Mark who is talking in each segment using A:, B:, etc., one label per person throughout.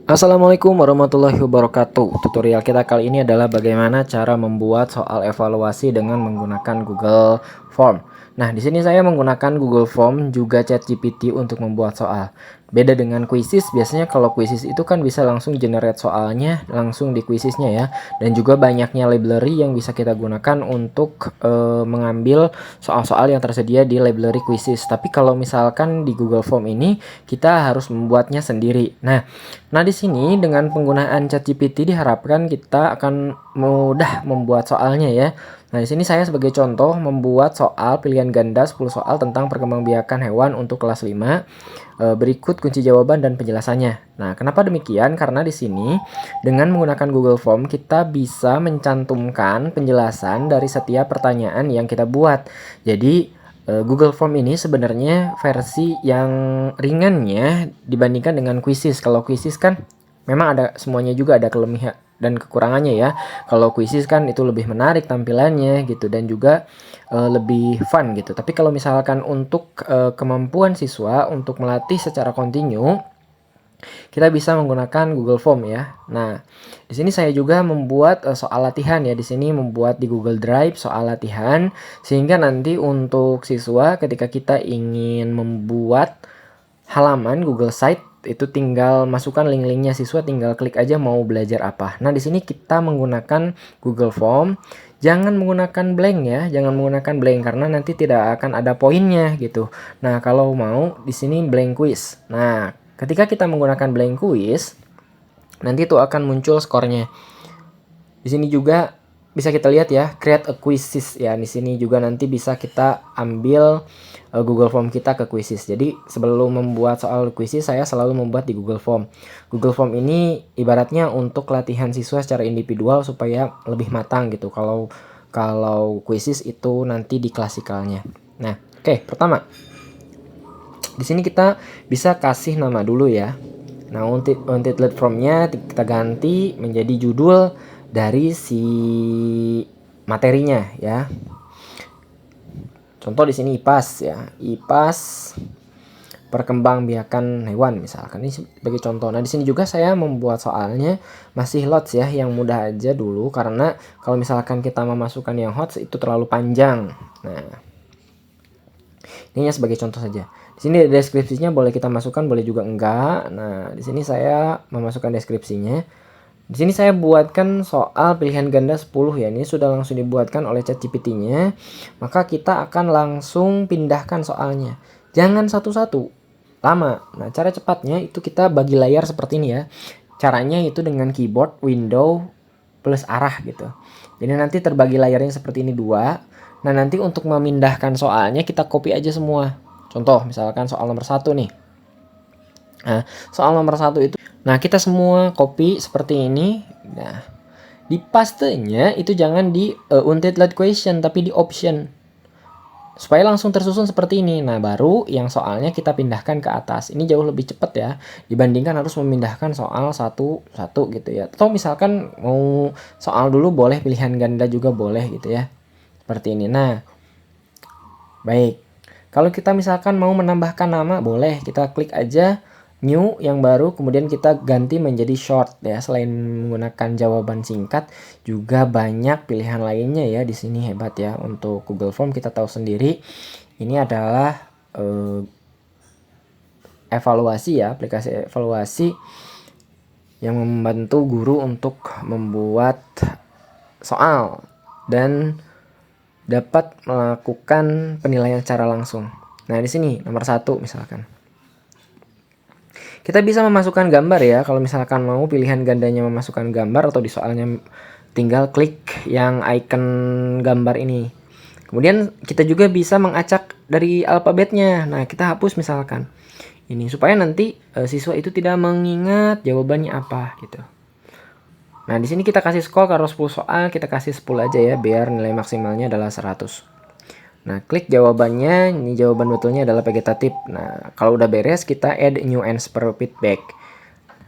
A: Assalamualaikum warahmatullahi wabarakatuh. Tutorial kita kali ini adalah bagaimana cara membuat soal evaluasi dengan menggunakan Google Form. Nah, di sini saya menggunakan Google Form juga ChatGPT untuk membuat soal. Beda dengan Quizzes, biasanya kalau Quizzes itu kan bisa langsung generate soalnya langsung di Quizzesnya ya. Dan juga banyaknya library yang bisa kita gunakan untuk mengambil soal-soal yang tersedia di library Quizzes. Tapi kalau misalkan di Google Form ini kita harus membuatnya sendiri. Nah, di sini dengan penggunaan ChatGPT diharapkan kita akan mudah membuat soalnya ya. Nah, di sini saya sebagai contoh membuat soal pilihan ganda 10 soal tentang perkembangbiakan hewan untuk kelas 5. Berikut kunci jawaban dan penjelasannya. Nah, kenapa demikian? Karena di sini dengan menggunakan Google Form kita bisa mencantumkan penjelasan dari setiap pertanyaan yang kita buat. Jadi Google Form ini sebenarnya versi yang ringannya dibandingkan dengan Quizzes. Kalau Quizzes kan memang ada semuanya juga ada kelebihan dan kekurangannya ya. Kalau Quizzes kan itu lebih menarik tampilannya gitu dan juga lebih fun gitu. Tapi kalau misalkan untuk kemampuan siswa untuk melatih secara kontinu, kita bisa menggunakan Google Form ya. Nah, di sini saya juga membuat soal latihan ya. Di sini membuat di Google Drive soal latihan sehingga nanti untuk siswa ketika kita ingin membuat halaman Google Site itu tinggal masukkan link-linknya, siswa tinggal klik aja mau belajar apa. Nah, di sini kita menggunakan Google Form. Jangan menggunakan blank ya, jangan menggunakan blank karena nanti tidak akan ada poinnya gitu. Nah, kalau mau di sini blank quiz. Nah, ketika kita menggunakan blank quiz, nanti itu akan muncul skornya. Di sini juga bisa kita lihat ya, create a quizzes ya. Di sini juga nanti bisa kita ambil Google Form kita ke quizzes. Jadi sebelum membuat soal quizzes saya selalu membuat di Google Form. Google Form ini ibaratnya untuk latihan siswa secara individual supaya lebih matang gitu. Kalau quizzes itu nanti di klasikalnya. Nah, oke, pertama. Di sini kita bisa kasih nama dulu ya. Nah, wanted lead from-nya kita ganti menjadi judul dari si materinya ya. Contoh di sini IPAS ya. IPAS perkembangbiakan hewan misalkan, ini sebagai contoh. Nah, di sini juga saya membuat soalnya masih lots ya, yang mudah aja dulu karena kalau misalkan kita memasukkan yang hot itu terlalu panjang. Nah, ini sebagai contoh saja. Di sini deskripsinya boleh kita masukkan, boleh juga enggak. Nah, di sini saya memasukkan deskripsinya. Di sini saya buatkan soal pilihan ganda 10 ya. Ini sudah langsung dibuatkan oleh ChatGPT-nya. Maka kita akan langsung pindahkan soalnya. Jangan satu-satu. Lama. Nah, cara cepatnya itu kita bagi layar seperti ini ya. Caranya itu dengan keyboard, window, plus arah gitu. Jadi nanti terbagi layarnya seperti ini dua. Nah, nanti untuk memindahkan soalnya kita copy aja semua. Contoh, misalkan soal nomor 1 nih. Nah, soal nomor 1 itu, nah kita semua copy seperti ini. Nah, di pastenya itu jangan di untitled lead question, tapi di option. Supaya langsung tersusun seperti ini. Nah, baru yang soalnya kita pindahkan ke atas. Ini jauh lebih cepat ya, dibandingkan harus memindahkan soal satu-satu gitu ya. Atau misalkan mau soal dulu boleh, pilihan ganda juga boleh gitu ya. Seperti ini. Nah, baik. Kalau kita misalkan mau menambahkan nama, boleh kita klik aja new yang baru, kemudian kita ganti menjadi short ya. Selain menggunakan jawaban singkat, juga banyak pilihan lainnya ya. Di sini hebat ya. Untuk Google Form kita tahu sendiri, ini adalah evaluasi ya, aplikasi evaluasi yang membantu guru untuk membuat soal dan dapat melakukan penilaian secara langsung. Nah, di sini nomor 1 misalkan. Kita bisa memasukkan gambar ya. Kalau misalkan mau pilihan gandanya memasukkan gambar atau di soalnya tinggal klik yang icon gambar ini. Kemudian kita juga bisa mengacak dari alfabetnya. Nah, kita hapus misalkan ini supaya nanti siswa itu tidak mengingat jawabannya apa gitu. Nah, di sini kita kasih skor, kalau 10 soal kita kasih 10 aja ya biar nilai maksimalnya adalah 100. Nah, klik jawabannya, ini jawaban betulnya adalah vegetatif. Nah, kalau udah beres kita add new answer feedback.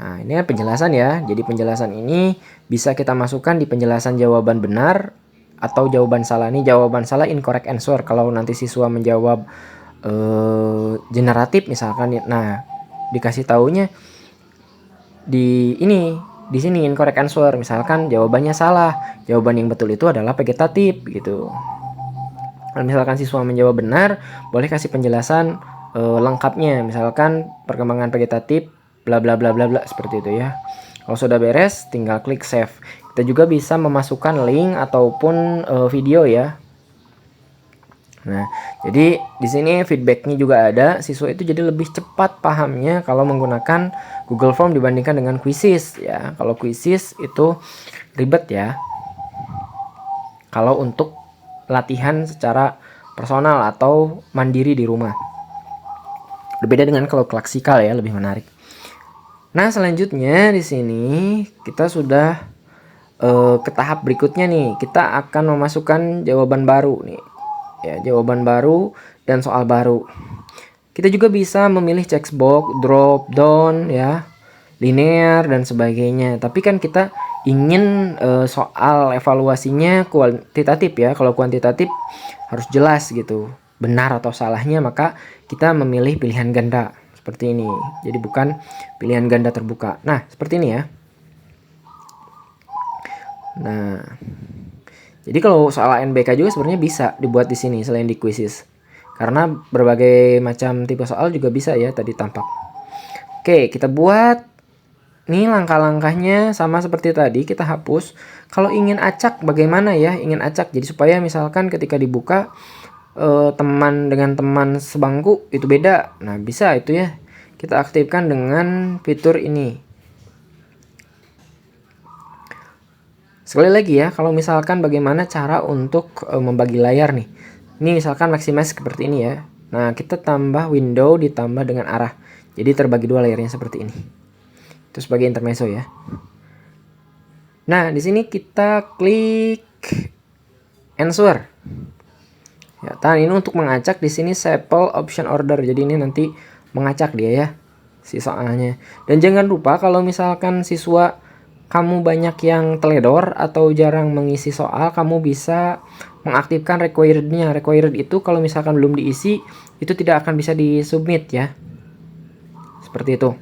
A: Nah, ini penjelasan ya. Jadi penjelasan ini bisa kita masukkan di penjelasan jawaban benar atau jawaban salah. Ini jawaban salah incorrect answer. Kalau nanti siswa menjawab generatif misalkan, nah dikasih taunya di sini incorrect answer, misalkan jawabannya salah, jawaban yang betul itu adalah vegetatif gitu. Kalau misalkan siswa menjawab benar, boleh kasih penjelasan lengkapnya, misalkan perkembangan vegetatif bla bla bla bla bla, seperti itu ya. Kalau sudah beres, tinggal klik save. Kita juga bisa memasukkan link ataupun video ya. Nah, jadi di sini feedbacknya juga ada. Siswa itu jadi lebih cepat pahamnya kalau menggunakan Google Form dibandingkan dengan Quizzes ya. Kalau Quizzes itu ribet ya. Kalau untuk latihan secara personal atau mandiri di rumah. Berbeda dengan kalau klaksikal ya, lebih menarik. Nah, selanjutnya di sini kita sudah ke tahap berikutnya nih. Kita akan memasukkan jawaban baru nih. Ya, jawaban baru dan soal baru. Kita juga bisa memilih checkbox, drop down ya, linear dan sebagainya. Tapi kan kita ingin soal evaluasinya kuantitatif ya. Kalau kuantitatif harus jelas gitu, benar atau salahnya, maka kita memilih pilihan ganda seperti ini. Jadi bukan pilihan ganda terbuka. Nah, seperti ini ya. Nah, jadi kalau soal ANBK juga sebenarnya bisa dibuat di sini selain di Quizzes. Karena berbagai macam tipe soal juga bisa ya, tadi tampak. Oke, kita buat nih langkah-langkahnya sama seperti tadi, kita hapus. Kalau ingin acak bagaimana ya? Ingin acak jadi supaya misalkan ketika dibuka teman dengan teman sebangku itu beda. Nah, bisa itu ya. Kita aktifkan dengan fitur ini. Sekali lagi ya, kalau misalkan bagaimana cara untuk membagi layar nih. Ini misalkan maximize seperti ini ya. Nah, kita tambah window ditambah dengan arah. Jadi terbagi dua layarnya seperti ini. Itu sebagai intermezzo ya. Nah, di sini kita klik answer. Ya, tahan ini untuk mengacak. Di sini sample option order. Jadi ini nanti mengacak dia ya, si soalnya. Dan jangan lupa kalau misalkan siswa kamu banyak yang teledor atau jarang mengisi soal, kamu bisa mengaktifkan required-nya. Required itu kalau misalkan belum diisi, itu tidak akan bisa disubmit ya. Seperti itu.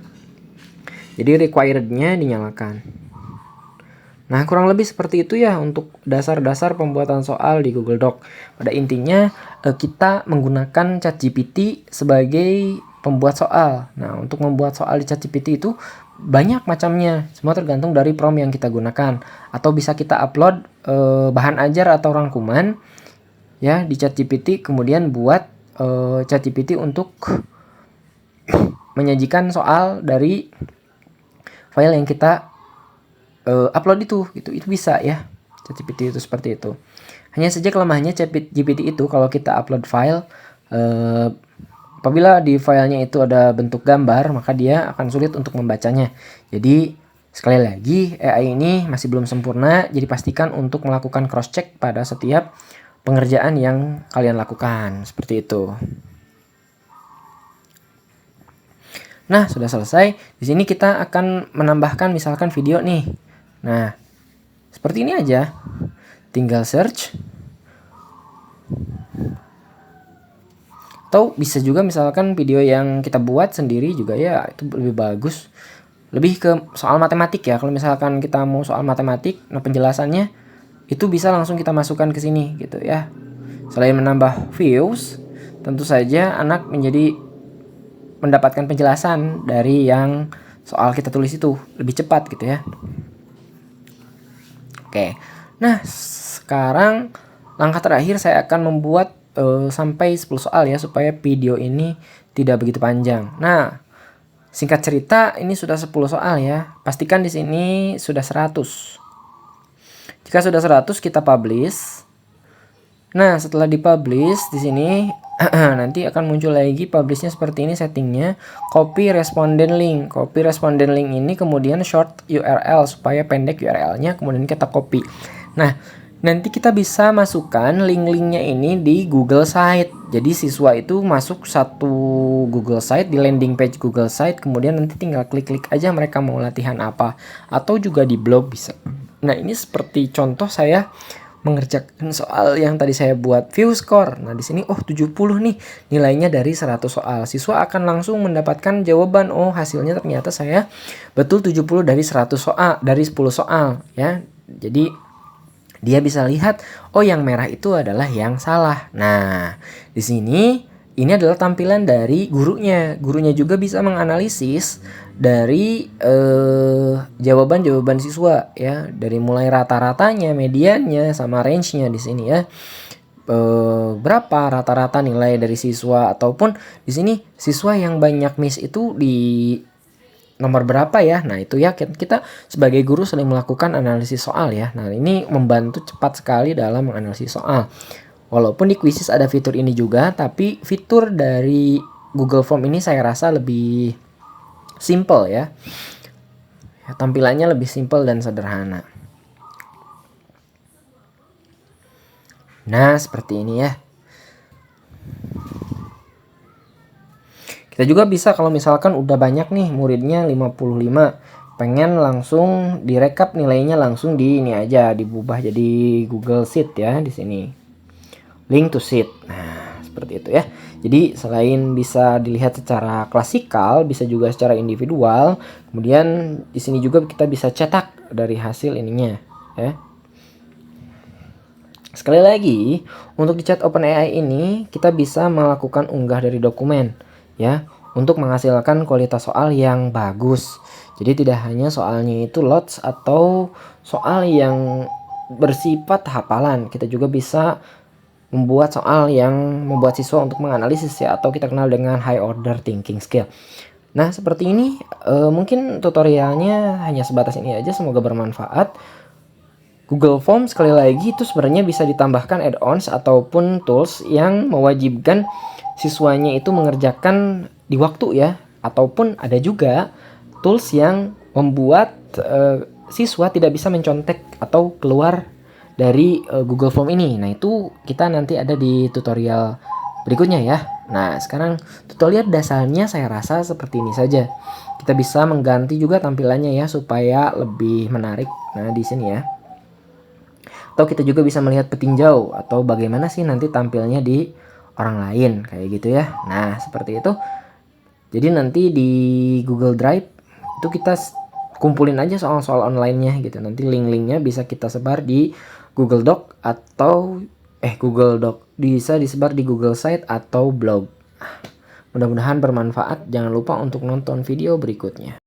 A: Jadi required-nya dinyalakan. Nah, kurang lebih seperti itu ya untuk dasar-dasar pembuatan soal di Google Doc. Pada intinya kita menggunakan ChatGPT sebagai pembuat soal. Nah, untuk membuat soal di ChatGPT itu banyak macamnya, semua tergantung dari prompt yang kita gunakan. Atau bisa kita upload bahan ajar atau rangkuman ya di ChatGPT, kemudian buat ChatGPT untuk menyajikan soal dari file yang kita upload itu bisa ya. ChatGPT itu seperti itu. Hanya saja kelemahannya ChatGPT itu kalau kita upload file, apabila di filenya itu ada bentuk gambar, maka dia akan sulit untuk membacanya. Jadi sekali lagi, AI ini masih belum sempurna, jadi pastikan untuk melakukan cross check pada setiap pengerjaan yang kalian lakukan. Seperti itu. Nah, sudah selesai. Di sini kita akan menambahkan misalkan video nih. Nah, seperti ini aja. Tinggal search. Atau bisa juga misalkan video yang kita buat sendiri juga ya, itu lebih bagus. Lebih ke soal matematik ya. Kalau misalkan kita mau soal matematik, nah penjelasannya itu bisa langsung kita masukkan ke sini gitu ya. Selain menambah views, tentu saja anak menjadi mendapatkan penjelasan dari yang soal kita tulis itu lebih cepat gitu ya. Oke. Nah, sekarang langkah terakhir saya akan membuat sampai 10 soal ya, supaya video ini tidak begitu panjang. Nah, singkat cerita ini sudah 10 soal ya. Pastikan di sini sudah 100. Jika sudah 100 kita publish. Nah, setelah dipublish di sini nanti akan muncul lagi publishnya seperti ini settingnya. Copy respondent link. Copy respondent link ini kemudian short URL supaya pendek URL-nya, kemudian kita copy. Nah, nanti kita bisa masukkan link-linknya ini di Google Site. Jadi siswa itu masuk satu Google Site, di landing page Google Site, kemudian nanti tinggal klik-klik aja mereka mau latihan apa. Atau juga di blog bisa. Nah, ini seperti contoh saya mengerjakan soal yang tadi saya buat view score. Nah, di sini 70 nih nilainya dari 100 soal. Siswa akan langsung mendapatkan jawaban. Oh, hasilnya ternyata saya betul 70 dari 100 soal, dari 10 soal ya. Jadi dia bisa lihat, oh yang merah itu adalah yang salah. Nah, di sini ini adalah tampilan dari gurunya. Gurunya juga bisa menganalisis dari jawaban-jawaban siswa ya, dari mulai rata-ratanya, mediannya, sama range-nya di sini ya. Berapa rata-rata nilai dari siswa, ataupun di sini siswa yang banyak miss itu di nomor berapa ya. Nah, itu ya kita sebagai guru sering melakukan analisis soal ya. Nah, ini membantu cepat sekali dalam menganalisis soal. Walaupun di Quizizz ada fitur ini juga, tapi fitur dari Google Form ini saya rasa lebih simple ya. Tampilannya lebih simple dan sederhana. Nah, seperti ini ya. Kita juga bisa kalau misalkan udah banyak nih muridnya 55, pengen langsung direkap nilainya langsung di ini aja, diubah jadi Google Sheet ya di sini. Link to sheet. Nah, seperti itu ya. Jadi selain bisa dilihat secara klasikal, bisa juga secara individual. Kemudian di sini juga kita bisa cetak dari hasil ininya ya. Sekali lagi, untuk di chat OpenAI ini kita bisa melakukan unggah dari dokumen ya, untuk menghasilkan kualitas soal yang bagus. Jadi tidak hanya soalnya itu lots atau soal yang bersifat hafalan, kita juga bisa membuat soal yang membuat siswa untuk menganalisis ya, atau kita kenal dengan high order thinking skill. Nah, seperti ini mungkin tutorialnya hanya sebatas ini aja, semoga bermanfaat. Google Form sekali lagi itu sebenarnya bisa ditambahkan add-ons ataupun tools yang mewajibkan siswanya itu mengerjakan di waktu ya, ataupun ada juga tools yang membuat siswa tidak bisa mencontek atau keluar dari Google Form ini. Nah, itu kita nanti ada di tutorial berikutnya ya. Nah, sekarang tutorial dasarnya saya rasa seperti ini saja. Kita bisa mengganti juga tampilannya ya supaya lebih menarik. Nah, di sini ya. Atau kita juga bisa melihat petinjau atau bagaimana sih nanti tampilnya di orang lain kayak gitu ya. Nah, seperti itu. Jadi nanti di Google Drive itu kita kumpulin aja soal-soal online-nya gitu. Nanti link-linknya bisa kita sebar di Google Doc atau Google Doc bisa disebar di Google Site atau blog. Mudah-mudahan bermanfaat. Jangan lupa untuk nonton video berikutnya.